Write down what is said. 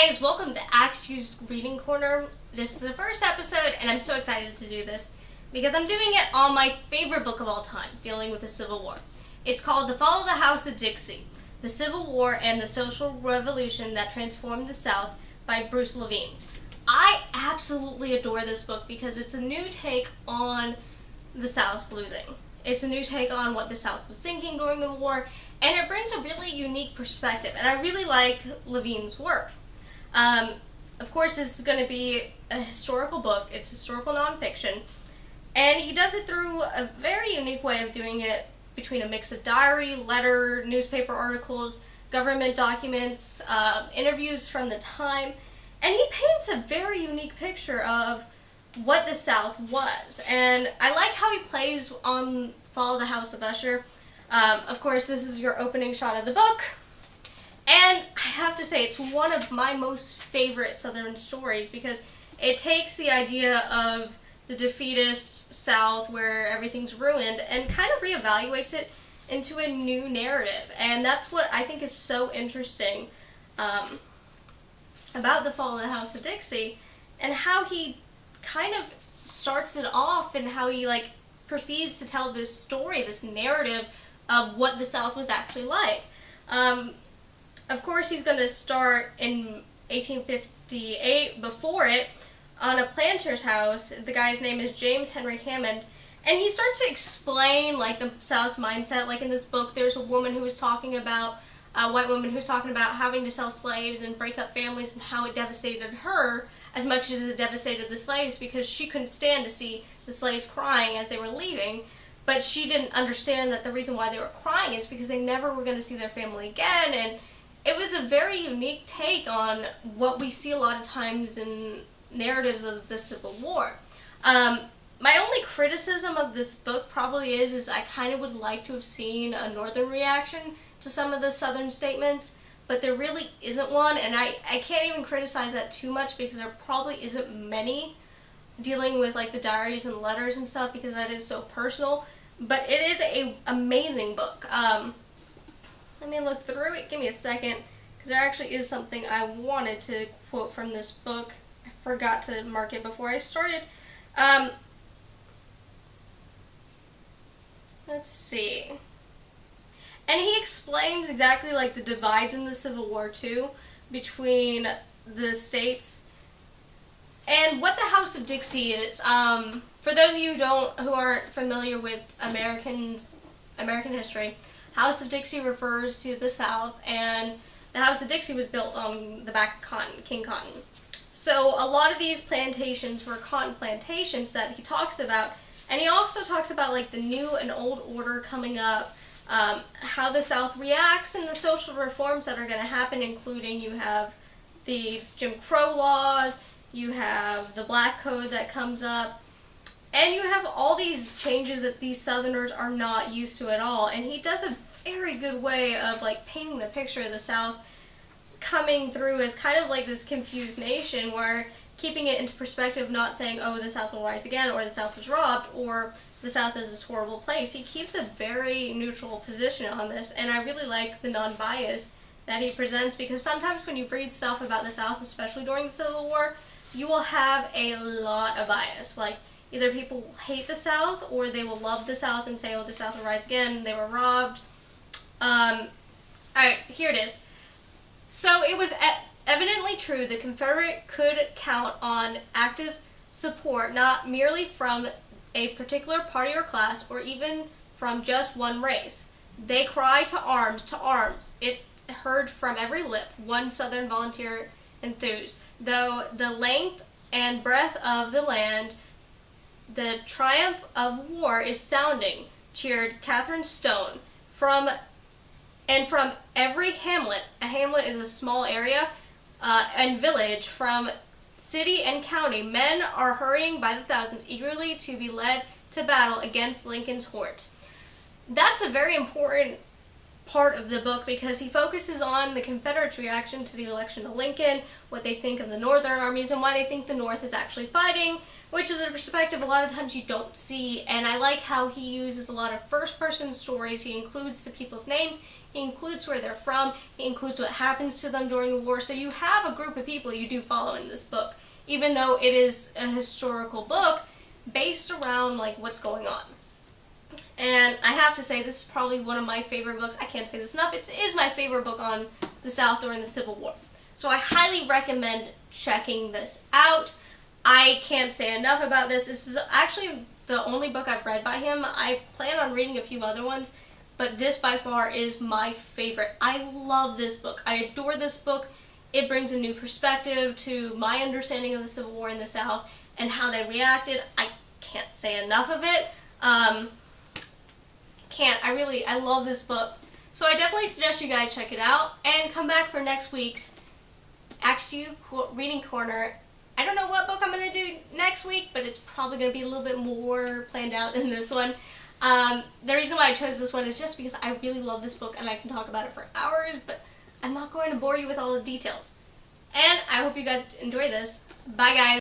guys, welcome to Axew's Reading Corner. This is the first episode, and I'm so excited to do this because I'm doing it on my favorite book of all time, dealing with the Civil War. It's called The Fall of the House of Dixie, The Civil War and the Social Revolution That Transformed the South by Bruce Levine. I absolutely adore this book because it's a new take on the South's losing. It's a new take on what the South was thinking during the war, and it brings a really unique perspective, and I really like Levine's work. Of course, this is going to be a historical book. It's historical nonfiction, and he does it through a very unique way of doing it between a mix of diary, letter, newspaper articles, government documents, interviews from the time, and he paints a very unique picture of what the South was. And I like how he plays on Fall of the House of Usher. Of course, this is your opening shot of the book. And I have to say, it's one of my most favorite Southern stories because it takes the idea of the defeatist South where everything's ruined and kind of reevaluates it into a new narrative. And that's what I think is so interesting about the Fall of the House of Dixie and how he kind of starts it off and how he proceeds to tell this story, this narrative of what the South was actually like. Of course, he's going to start in 1858, before it, on a planter's house. The guy's name is James Henry Hammond, and he starts to explain, the South's mindset. In this book, there's a woman who was talking about, a white woman who was talking about having to sell slaves and break up families and how it devastated her as much as it devastated the slaves because she couldn't stand to see the slaves crying as they were leaving. But she didn't understand that the reason why they were crying is because they never were going to see their family again, and it was a very unique take on what we see a lot of times in narratives of the Civil War. My only criticism of this book probably is I kind of would like to have seen a Northern reaction to some of the Southern statements, but there really isn't one, and I can't even criticize that too much because there probably isn't many dealing with the diaries and letters and stuff because that is so personal. But it is an amazing book. Let me look through it. Give me a second, because there actually is something I wanted to quote from this book. I forgot to mark it before I started. Let's see. And he explains exactly the divides in the Civil War too between the states and what the House of Dixie is. For those of you who aren't familiar with American history, House of Dixie refers to the South, and the House of Dixie was built on the back of cotton, King Cotton. So a lot of these plantations were cotton plantations that he talks about, and he also talks about the new and old order coming up, how the South reacts, and the social reforms that are going to happen, including you have the Jim Crow laws, you have the Black Code that comes up, and you have all these changes that these Southerners are not used to at all. And he does a very good way of painting the picture of the South coming through as kind of this confused nation, where keeping it into perspective, not saying, oh, the South will rise again, or the South was robbed, or the South is this horrible place. He keeps a very neutral position on this, and I really like the non-bias that he presents, because sometimes when you read stuff about the South, especially during the Civil War, you will have a lot of bias. Either people will hate the South, or they will love the South and say, oh, the South will rise again, they were robbed. Alright, here it is. So it was evidently true the Confederate could count on active support, not merely from a particular party or class, or even from just one race. They cried to arms, to arms. It heard from every lip, one Southern volunteer enthused. Though the length and breadth of the land, the triumph of war is sounding, cheered Catherine Stone. From every hamlet, a hamlet is a small area, and village, from city and county, men are hurrying by the thousands, eagerly to be led to battle against Lincoln's hordes. That's a very important part of the book because he focuses on the Confederates' reaction to the election of Lincoln, what they think of the Northern armies, and why they think the North is actually fighting, which is a perspective a lot of times you don't see. And I like how he uses a lot of first-person stories. He includes the people's names, he includes where they're from, he includes what happens to them during the war, so you have a group of people you do follow in this book, even though it is a historical book based around like what's going on. And I have to say, this is probably one of my favorite books. I can't say this enough. It is my favorite book on the South during the Civil War. So I highly recommend checking this out. I can't say enough about this. This is actually the only book I've read by him. I plan on reading a few other ones, but this by far is my favorite. I love this book. I adore this book. It brings a new perspective to my understanding of the Civil War in the South and how they reacted. I can't say enough of it. I love this book. So I definitely suggest you guys check it out and come back for next week's Axew reading corner. I don't know what book I'm going to do next week, but it's probably going to be a little bit more planned out than this one. The reason why I chose this one is just because I really love this book and I can talk about it for hours, but I'm not going to bore you with all the details. And I hope you guys enjoy this. Bye guys!